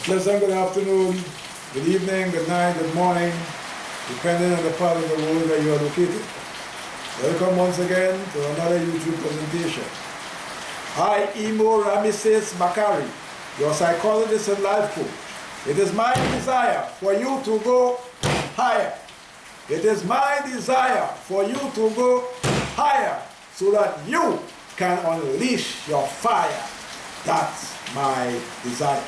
Pleasant good afternoon, good evening, good night, good morning, depending on the part of the world where you are located. Welcome once again to another YouTube presentation. I, Imo Rameses Bakari, your psychologist and life coach. It is my desire for you to go higher. It is my desire for you to go higher so that you can unleash your fire. That's my desire.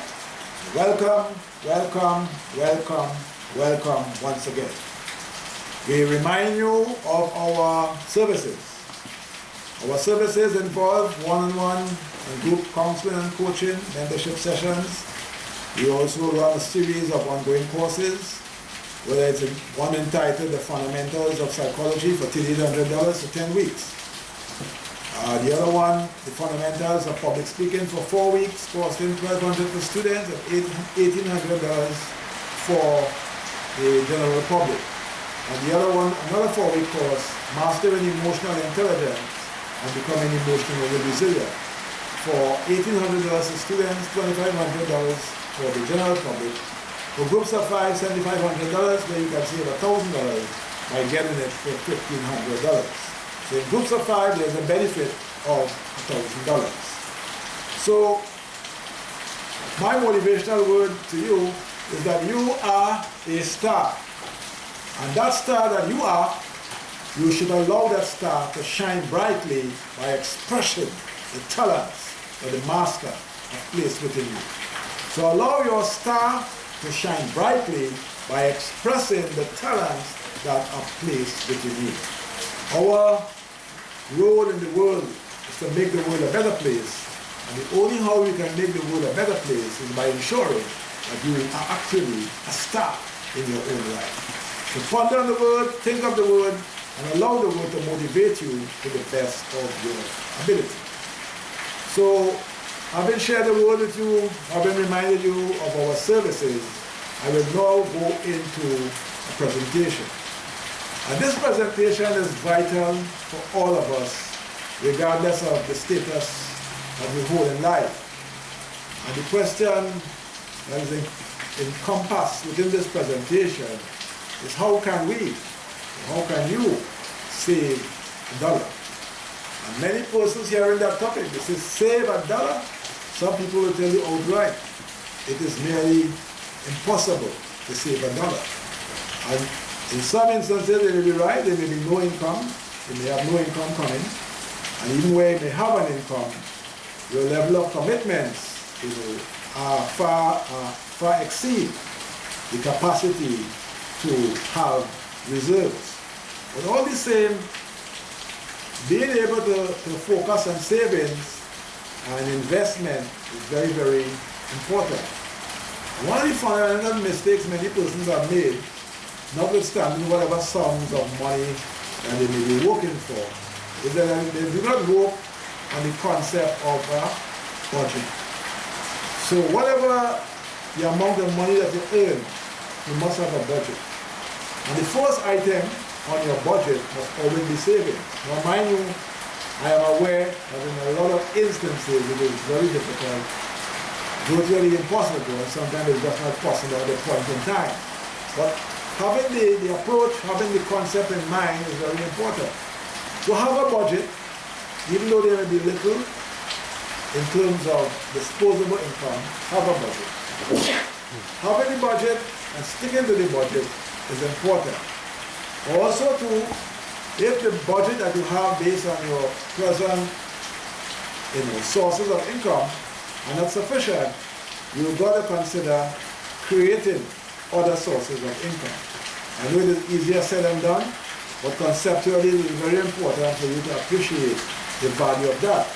Welcome, welcome, welcome, welcome once again. We remind you of our services. Our services involve one-on-one and group counseling and coaching, mentorship sessions. We also run a series of ongoing courses, whether it's one entitled The Fundamentals of Psychology for $3,800 for 10 weeks. The other one, The Fundamentals of Public Speaking for 4 weeks, costing $1,200 for students and $1,800 for the general public. And the other one, another 4-week course, Mastering Emotional Intelligence and Becoming Emotionally Resilient, for $1,800 for students, $2,500 for the general public. For groups of 5, $7,500, where you can save $1,000 by getting it for $1,500. So in groups of 5, there's a benefit of $1,000. So my motivational word to you is that you are a star. And that star that you are, you should allow that star to shine brightly by expressing the talents that the Master has placed within you. So allow your star to shine brightly by expressing the talents that are placed within you. Our role in the world is to make the world a better place, and the only how we can make the world a better place is by ensuring that you are actually a star in your own life. So ponder on the word, think of the word, and allow the word to motivate you to the best of your ability. So having shared the word with you, having reminded you of our services, I will now go into a presentation. And this presentation is vital for all of us, regardless of the status that we hold in life. And the question that is encompassed within this presentation is how can you save $1? And many persons hearing that topic, they say save $1. Some people will tell you outright, it is nearly impossible to save $1. And in some instances, they may be right, there may be no income, they may have no income coming, and even where you may have an income, your level of commitments far exceed the capacity to have reserves. But all the same, being able to focus on savings and investment is very, very important. One of the fundamental mistakes many persons have made, notwithstanding whatever sums of money that they may be working for, is that they do not work on the concept of a budget. So whatever the amount of money that you earn, you must have a budget. And the first item on your budget must always be savings. Now mind you, I am aware that in a lot of instances it is very difficult, virtually impossible, and sometimes it's just not possible at the point in time. But having the approach, having the concept in mind is very important. So have a budget, even though there may be little in terms of disposable income, have a budget. Having the budget and sticking to the budget is important. Also too, if the budget that you have based on your present sources of income are not sufficient, you've got to consider creating other sources of income. I know it is easier said than done, but conceptually it is very important for you to appreciate the value of that.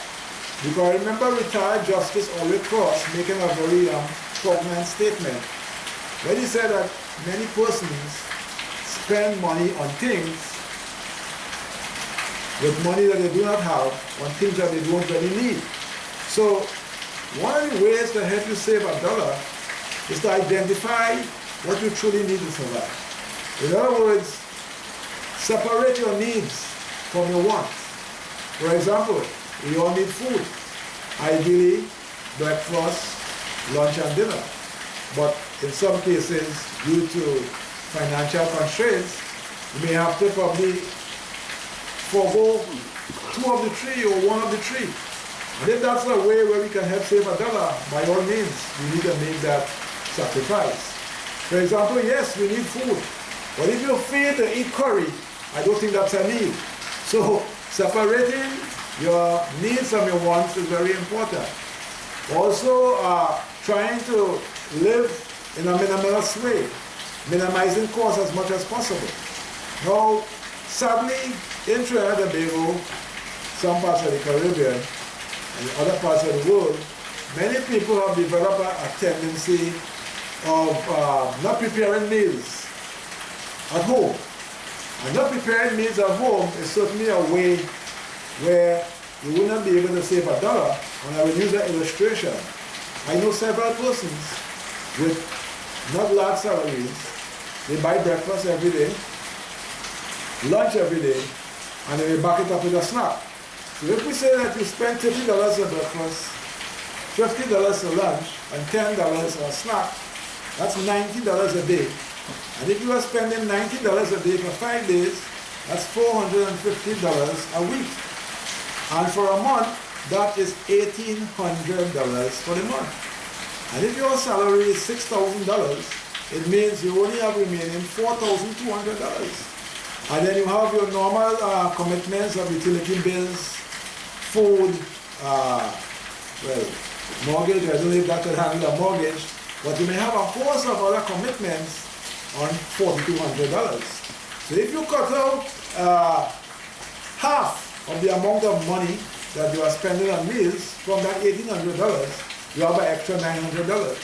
Because remember, retired Justice Oliver Cross making a very poignant statement when he said that many persons spend money on things with money that they do not have, on things that they don't really need. So one of the ways to help you save $1 is to identify what you truly need to survive. In other words, separate your needs from your wants. For example, we all need food. Ideally, breakfast, lunch and dinner. but in some cases, due to financial constraints, you may have to probably forego 2 of the 3 or 1 of the 3. And if that's a way where we can help save $1, by all means, we need to make that sacrifice. For example, yes, we need food. But if you fail to eat curry, I don't think that's a need. So separating your needs from your wants is very important. Also, trying to live in a minimalist way, minimizing costs as much as possible. Now, sadly, in Trinidad and Tobago, some parts of the Caribbean, and other parts of the world, many people have developed a tendency of not preparing meals at home. And not preparing meals at home is certainly a way where you will not be able to save $1. And I will use that illustration. I know several persons with not large salaries. They buy breakfast every day, lunch every day, and then they back it up with a snack. So if we say that you spend $30 on breakfast, $50 for lunch, and $10 on a snack, that's $90 a day. And if you are spending $90 a day for 5 days, that's $450 a week. And for a month, that is $1,800 for the month. And if your salary is $6,000, it means you only have remaining $4,200. And then you have your normal commitments of utility bills, food, mortgage. I don't know if that could handle a mortgage, but you may have a host of other commitments on $4,200. So if you cut out half of the amount of money that you are spending on meals from that $1,800, you have an extra $900.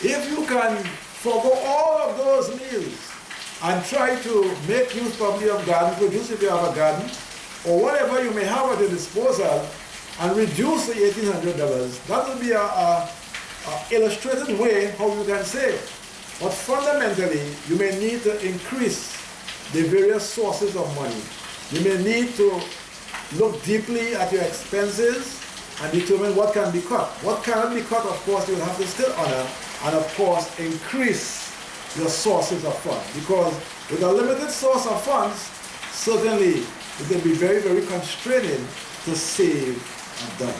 If you can forgo all of those meals and try to make use probably of garden produce if you have a garden, or whatever you may have at your disposal, and reduce the $1,800, that will be a illustrated way how you can save. But fundamentally, you may need to increase the various sources of money. You may need to look deeply at your expenses and determine what can be cut. What cannot be cut, of course, you will have to still honor, and of course, increase your sources of funds. Because with a limited source of funds, certainly it can be very, very constraining to save $1.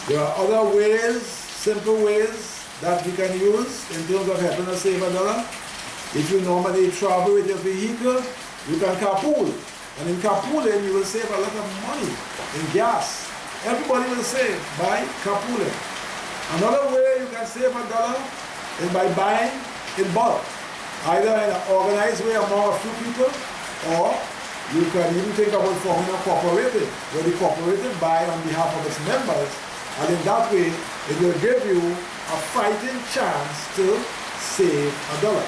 There are other ways, simple ways, that we can use in terms of helping us save $1. If you normally travel with your vehicle, you can carpool. And in carpooling, you will save a lot of money in gas. Everybody will save by carpooling. Another way you can save $1 is by buying in bulk, either in an organized way among a few people, or you can even think about forming a cooperative, where the cooperative buy on behalf of its members, and in that way, it will give you a fighting chance to save $1.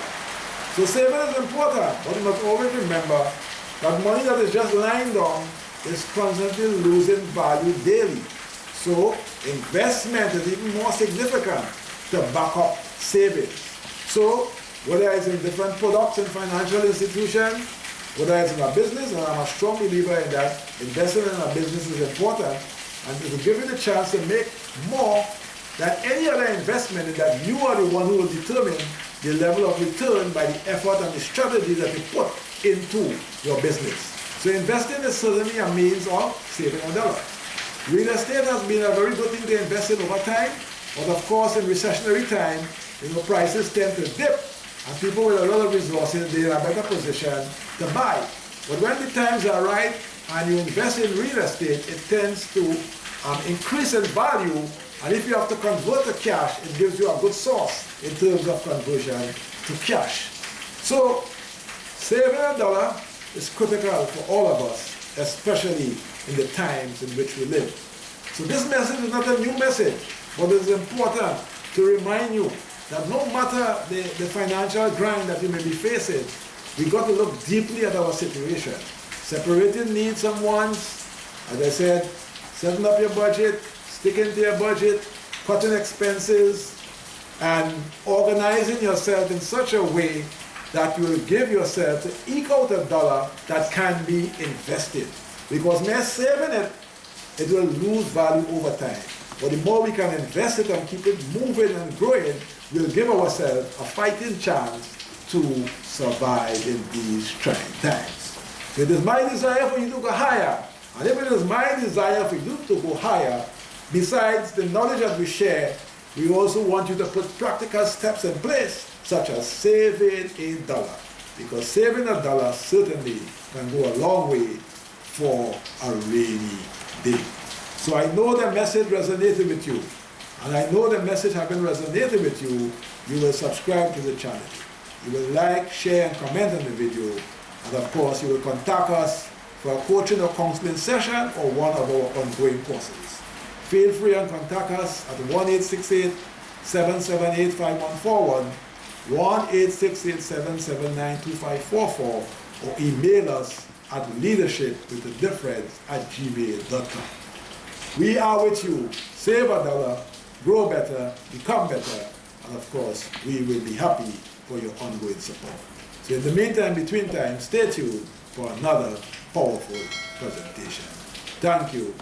So saving is important, but you must always remember that money that is just lying down is constantly losing value daily. So investment is even more significant to back up savings. So whether it's in different products and financial institutions, whether it's in a business, and I'm a strong believer in that, investing in a business is important, and it will give you the chance to make more than any other investment, in that you are the one who will determine the level of return by the effort and the strategy that you put into your business. So investing is certainly a means of saving $1. Real estate has been a very good thing to invest in over time, but of course in recessionary time, prices tend to dip, and people with a lot of resources, they are in a better position to buy. But when the times are right and you invest in real estate, it tends to increase in value, and if you have to convert to cash, it gives you a good source in terms of conversion to cash. So saving $1 is critical for all of us, especially in the times in which we live. So this message is not a new message, but it is important to remind you that no matter the financial grind that you may be facing, we've got to look deeply at our situation. Separating needs and wants, as I said, setting up your budget, sticking to your budget, cutting expenses, and organizing yourself in such a way that you will give yourself to eke out $1 that can be invested. Because mere saving it, it will lose value over time. but the more we can invest it and keep it moving and growing, we'll give ourselves a fighting chance to survive in these trying times. So it is my desire for you to go higher. And if it is my desire for you to go higher, besides the knowledge that we share, we also want you to put practical steps in place, such as saving $1. Because saving $1 certainly can go a long way for a rainy day. So I know the message resonated with you. And I know the message having resonated with you, you will subscribe to the channel. You will like, share, and comment on the video. And of course, you will contact us for a coaching or counseling session or one of our ongoing courses. Feel free and contact us at 1-868-778-5141, 1-868-779-2544, or email us at leadershipwithadifference@gmail.com. We are with you. Save $1, grow better, become better, and of course, we will be happy for your ongoing support. So in the meantime, between time, stay tuned for another powerful presentation. Thank you.